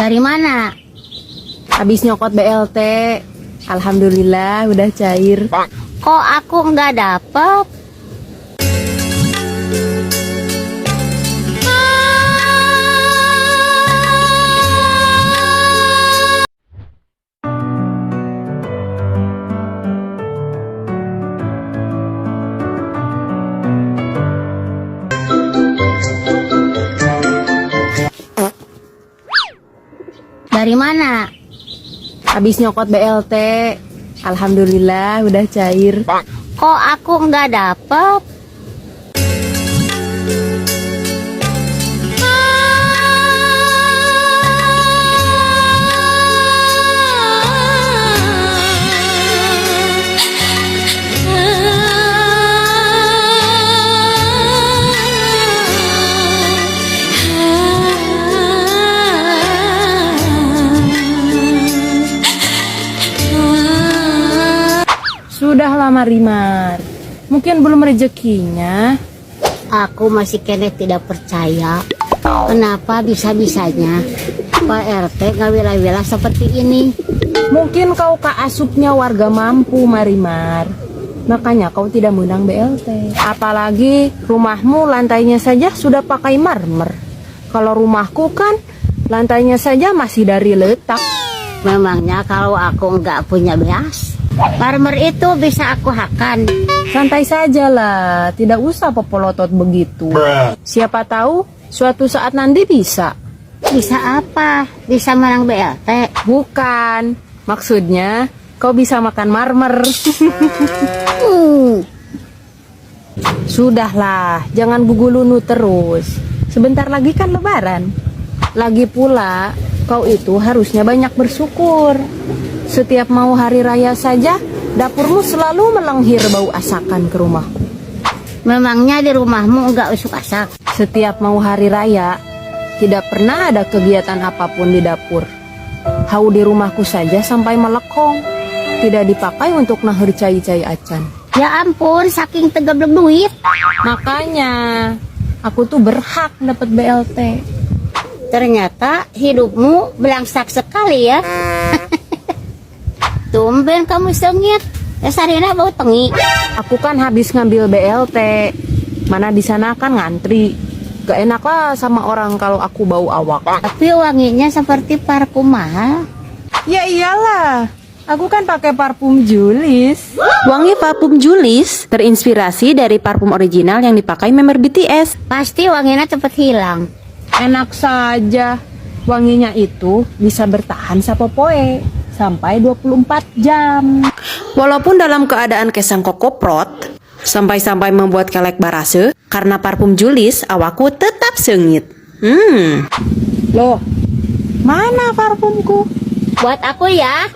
Dari mana? Habis nyokot BLT. Alhamdulillah udah cair. Kok aku nggak dapet? Dari mana? Habis nyokot BLT. Alhamdulillah udah cair. Kok aku nggak dapet? Sudahlah Marimar, mungkin belum rezekinya. Aku masih kene tidak percaya. Kenapa bisa-bisanya Pak RT nggak wila-wila seperti ini? Mungkin kau kaasupnya warga mampu Marimar, makanya kau tidak menang BLT. Apalagi rumahmu lantainya saja sudah pakai marmer. Kalau rumahku kan lantainya saja masih dari letak. Memangnya kalau aku nggak punya beas, marmer itu bisa aku hakan. Santai sajalah, tidak usah popolotot begitu. Siapa tahu suatu saat nanti bisa. Bisa apa? Bisa menang BLT? Bukan, maksudnya kau bisa makan marmer. Sudahlah, jangan gugulunu terus. Sebentar lagi kan lebaran. Lagi pula, kau itu harusnya banyak bersyukur. Setiap mau hari raya saja, dapurmu selalu melenghir bau asakan ke rumahku. Memangnya di rumahmu nggak usuk-asak? Setiap mau hari raya, tidak pernah ada kegiatan apapun di dapur. Hau di rumahku saja sampai melekong. Tidak dipakai untuk nahur cai-cai acan. Ya ampun, saking tegeblek duit. Makanya, aku tuh berhak dapat BLT. Ternyata hidupmu belangsak sekali ya. Tumben kamu sengit. Dasarnya bau tengi. Aku kan habis ngambil BLT. Mana di sana kan ngantri. Gak enak lah sama orang kalau aku bau awak. Tapi wanginya seperti parfum mahal. Ya iyalah, aku kan pakai parfum Julis. Wangi parfum Julis terinspirasi dari parfum original yang dipakai member BTS. Pasti wanginya cepet hilang. Enak saja. Wanginya itu bisa bertahan sapopoe sampai 24 jam. Walaupun dalam keadaan kesang kokoprot, sampai-sampai membuat kelek barase, karena parfum Julis awakku tetap sengit. Loh, mana parfumku? Buat aku ya.